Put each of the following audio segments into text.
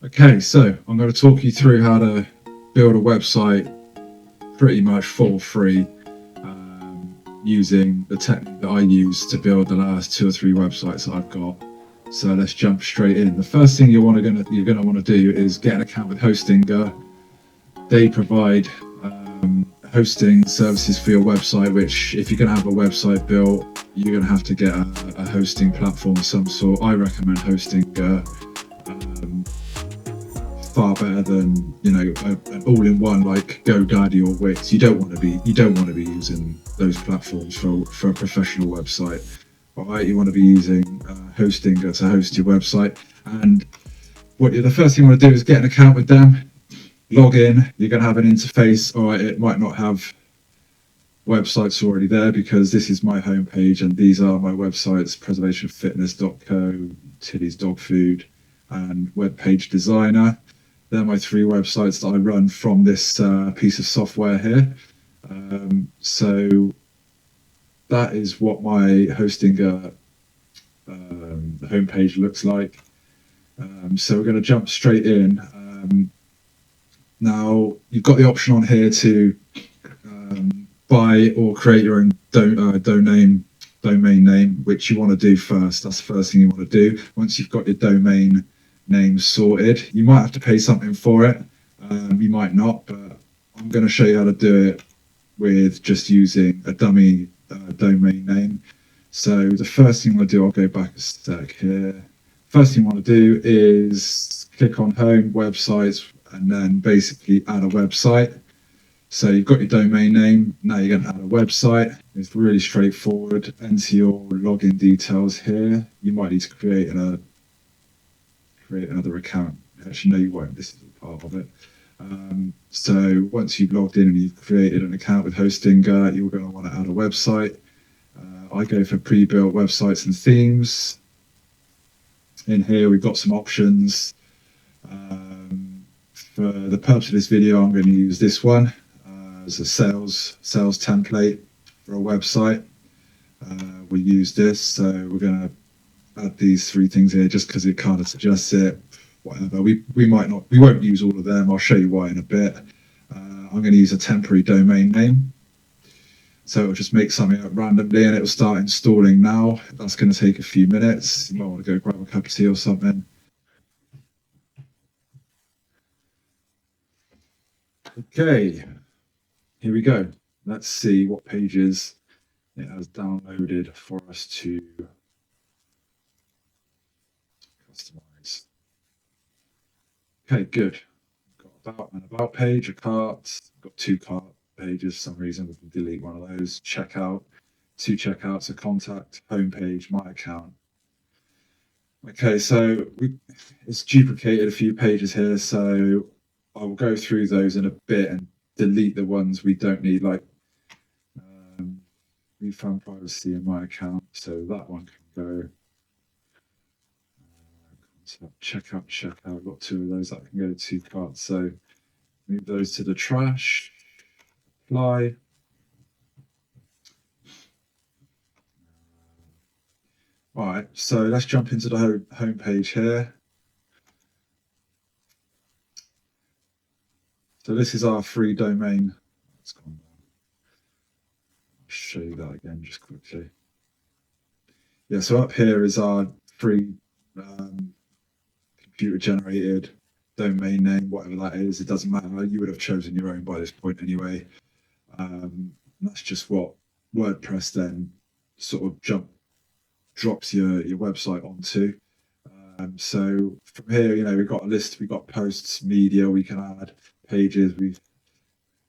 Okay, so I'm going to talk you through how to build a website pretty much for free using the technique that I use to build the last 2 or 3 websites that I've got. So let's jump straight in. The first thing you're going to want to do is get an account with Hostinger. They provide hosting services for your website, which if you're going to have a website built, you're going to have to get a hosting platform of some sort. I recommend Hostinger. Far better than an all-in-one like GoDaddy or Wix. You don't want to be using those platforms for a professional website. All right, you want to be using Hostinger to host your website. And the first thing you want to do is get an account with them, log in. You're going to have an interface. All right, it might not have websites already there because this is my homepage and these are my websites: preservationfitness.co, Tilly's Dog Food, and Web Page Designer. They're my 3 websites that I run from this piece of software here. So that is what my Hostinger homepage looks like. So we're going to jump straight in. Now you've got the option on here to buy or create your own domain name, which you want to do first. That's the first thing you want to do. Once you've got your domain name sorted, you might have to pay something for it. You might not, but I'm going to show you how to do it with just using a dummy domain name. So the first thing I'll do, I'll go back a sec here. First thing you want to do is click on Home, Websites, and then basically add a website. So you've got your domain name. Now you're going to add a website. It's really straightforward. Enter your login details here. You might need to create another account. Actually, no, you won't. This is all part of it. So once you've logged in and you've created an account with Hostinger, you're going to want to add a website. I go for pre-built websites and themes. In here, we've got some options. For the purpose of this video, I'm going to use this one as a sales template for a website. We use this, so we're going to add these 3 things here just because it kind of suggests it. Whatever, we won't use all of them. I'll show you why in a bit. I'm going to use a temporary domain name, so it'll just make something up randomly and it'll start installing now. That's going to take a few minutes. You might want to go grab a cup of tea or something. Okay, here we go. Let's see what pages it has downloaded for us to customize. Okay, good. Got an about page, a cart. Got 2 cart pages. For some reason we can delete one of those. Checkout, 2 checkouts, a contact, homepage, my account. Okay, so it's duplicated a few pages here, so I will go through those in a bit and delete the ones we don't need, like refund privacy in my account. So that one can go. Checkout. I've got 2 of those that can go to 2 carts. So move those to the trash. Apply. All right, so let's jump into the home page here. So this is our free domain. It's gone down. I'll show you that again just quickly. Yeah, so up here is our free computer generated domain name, whatever that is. It doesn't matter. You would have chosen your own by this point anyway. That's just what WordPress then sort of drops your website onto. So from here, we've got a list. We've got posts, media. We can add pages.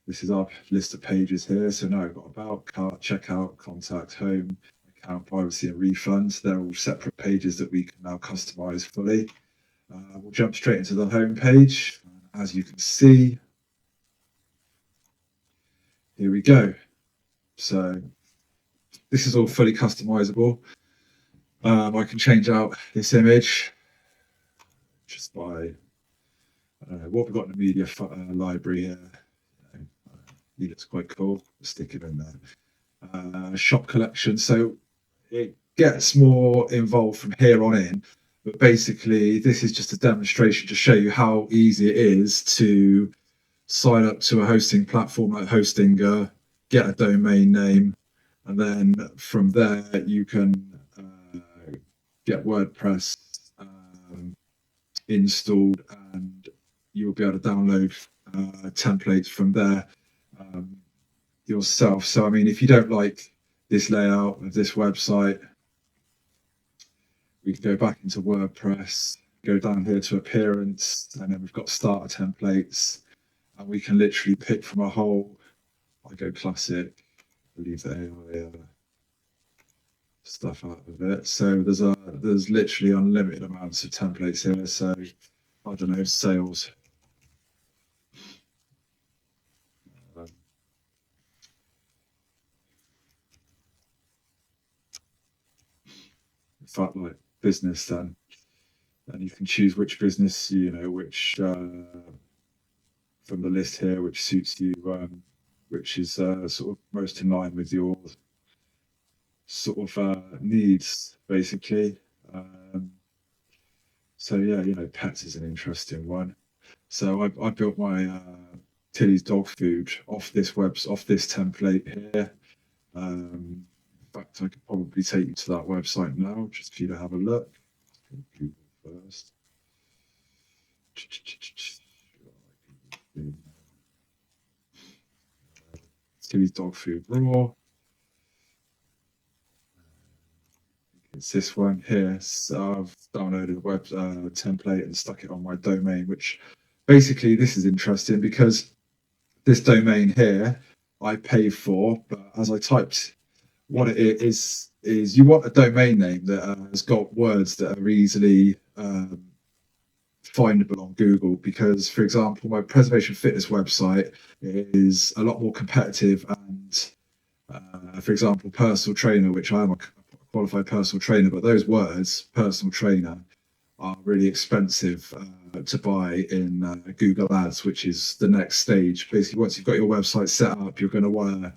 This is our list of pages here. So now we've got about, cart, checkout, contact, home, account, privacy, and refunds. They're all separate pages that we can now customize fully. We'll jump straight into the home page. As you can see, here we go. So this is all fully customizable. I can change out this image just by, I don't know, what we've got in the media library here. It looks quite cool. Stick it in there. Shop collection. So it gets more involved from here on in. But basically, this is just a demonstration to show you how easy it is to sign up to a hosting platform like Hostinger, get a domain name, and then from there you can get WordPress installed, and you'll be able to download templates from there yourself. So, I mean, if you don't like this layout of this website, we can go back into WordPress, go down here to appearance, and then we've got starter templates, and we can literally pick from a whole. I go classic, leave the AI stuff out of it. So there's literally unlimited amounts of templates here. So I don't know, sales. In fact, like business, then, and you can choose which business, which from the list here, which suits you, which is sort of most in line with your sort of needs, basically. So yeah, pets is an interesting one. So I built my Tilly's dog food off this template here. In fact, I could probably take you to that website now, just for you to have a look. Google first. Tilly's dog food raw. It's this one here. So I've downloaded a web template and stuck it on my domain, which basically this is interesting because this domain here I pay for, but as I typed what it is you want a domain name that has got words that are easily findable on Google, because, for example, my preservation fitness website is a lot more competitive, and for example, personal trainer, which I am a qualified personal trainer, but those words, personal trainer, are really expensive to buy in Google Ads, which is the next stage. Basically, once you've got your website set up, you're going to want to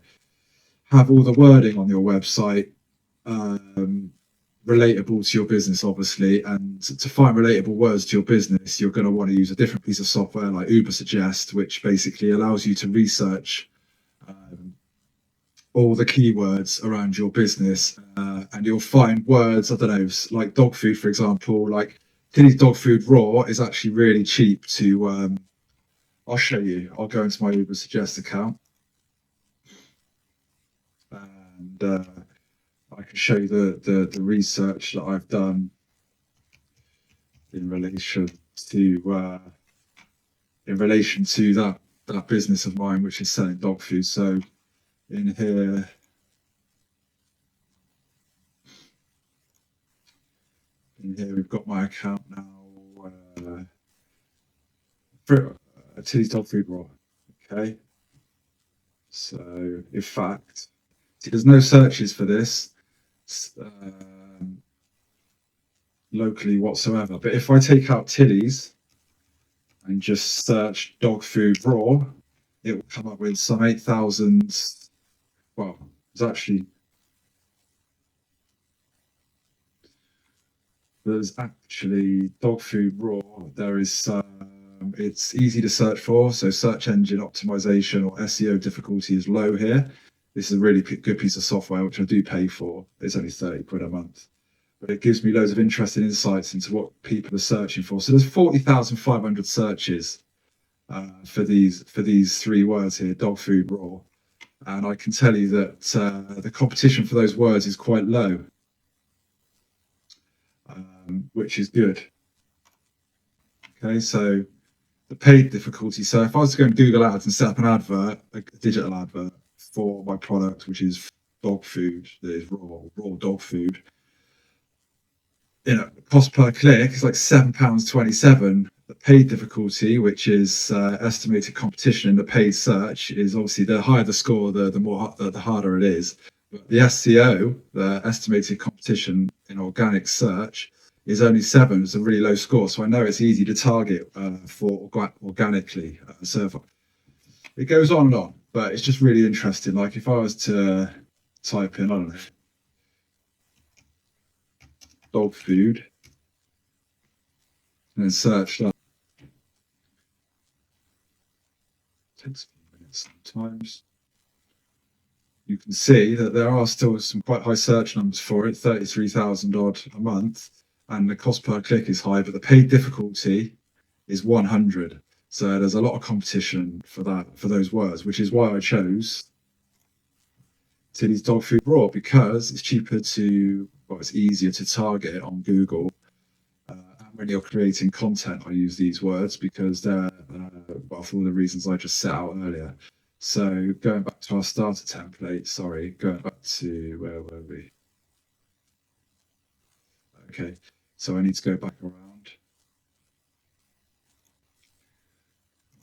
have all the wording on your website relatable to your business, obviously. And to find relatable words to your business, you're going to want to use a different piece of software like Ubersuggest, which basically allows you to research all the keywords around your business, and you'll find words, I don't know, like dog food, for example. Like Tilly's dog food raw is actually really cheap to I'll show you. I'll go into my Ubersuggest account, and I can show you the research that I've done in relation to that business of mine, which is selling dog food. So in here, we've got my account now for Tilly's dog food raw. Okay, so in fact, there's no searches for this locally whatsoever. But if I take out Tilly's and just search dog food raw, it will come up with some 8,000. Well, there's actually dog food raw. There is it's easy to search for, so search engine optimization or SEO difficulty is low here. This is a really good piece of software, which I do pay for. It's only 30 quid a month, but it gives me loads of interesting insights into what people are searching for. So there's 40,500 searches for these three words here, dog food raw. And I can tell you that the competition for those words is quite low, which is good. Okay, so the paid difficulty. So if I was to go in Google Ads and set up an advert, a digital advert for my product, which is dog food, that is raw dog food, cost per click is like £7.27. The paid difficulty, which is estimated competition in the paid search, is obviously the higher the score, the harder it is. But the SEO, the estimated competition in organic search, is only 7. It's a really low score, so I know it's easy to target for organically. So it goes on and on, but it's just really interesting. Like if I was to type in, I don't know, dog food, and then search that. Takes a few minutes sometimes. You can see that there are still some quite high search numbers for it, 33,000 odd a month, and the cost per click is high, but the paid difficulty is 100. So there's a lot of competition for those words, which is why I chose Tilly's dog food raw, because it's cheaper it's easier to target it on Google. And when you're creating content, I use these words because they're, for all the reasons I just set out earlier. So going back to our starter template, going back to, where were we? Okay, so I need to go back around.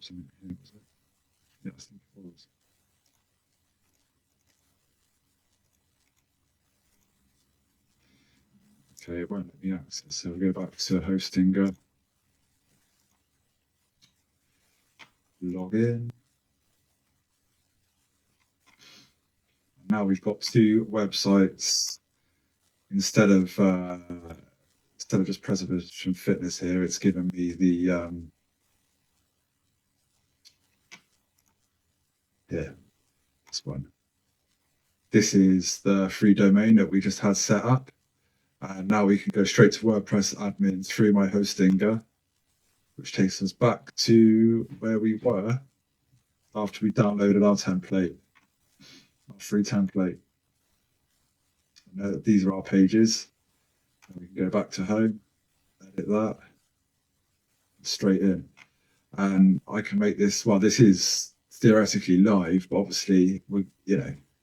Yeah, I think it was. Okay, it won't let me access. So we'll go back to hosting, log in. Now we've got two websites instead of just preservation fitness here. It's given me the this one. This is the free domain that we just had set up, and now we can go straight to WordPress admin through my hosting, which takes us back to where we were after we downloaded our template, our free template. These are our pages. And we can go back to home, edit that, straight in. And I can make this, well, this is theoretically live, but obviously,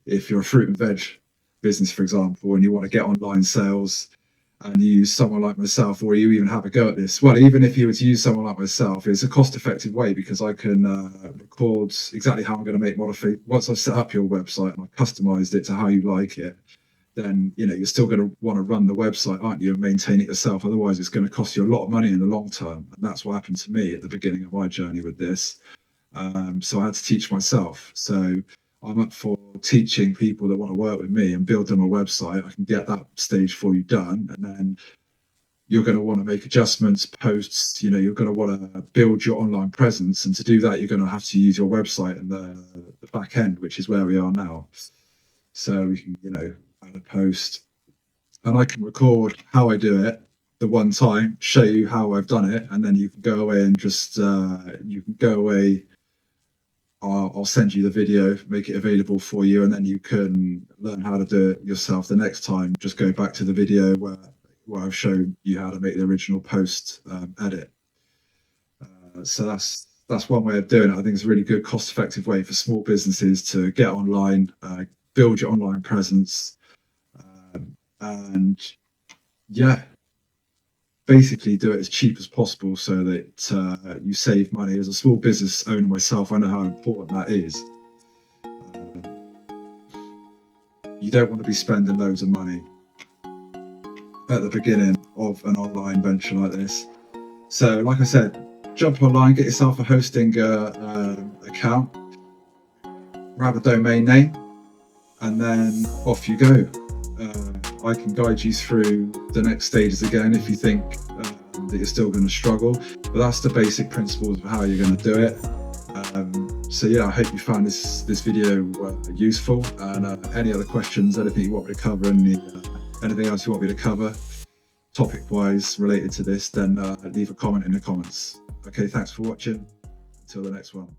if you're a fruit and veg business, for example, and you want to get online sales and you use someone like myself, or you even have a go at this, well, even if you were to use someone like myself, it's a cost-effective way because I can record exactly how I'm going to make modifications. Once I've set up your website and I've customized it to how you like it, then you're still going to want to run the website, aren't you, and maintain it yourself. Otherwise, it's going to cost you a lot of money in the long term. And that's what happened to me at the beginning of my journey with this. So I had to teach myself. So I'm up for teaching people that want to work with me and build them a website. I can get that stage for you done, and then you're going to want to make adjustments, posts. You're going to want to build your online presence, and to do that, you're going to have to use your website and the back end, which is where we are now. So we can, add a post, and I can record how I do it the one time, show you how I've done it, and then you can go away and just I'll send you the video, make it available for you, and then you can learn how to do it yourself the next time. Just go back to the video where I've shown you how to make the original post edit. So that's one way of doing it. I think it's a really good cost-effective way for small businesses to get online, build your online presence, and basically do it as cheap as possible so that you save money. As a small business owner myself, I know how important that is. You don't want to be spending loads of money at the beginning of an online venture like this. So like I said, jump online, get yourself a hosting account, grab a domain name, and then off you go. I can guide you through the next stages again if you think that you're still going to struggle, but that's the basic principles of how you're going to do it. So I hope you found this video useful, and any other questions, anything you want me to cover, anything else you want me to cover topic wise related to this, then leave a comment in the comments. Okay, thanks for watching. Until the next one.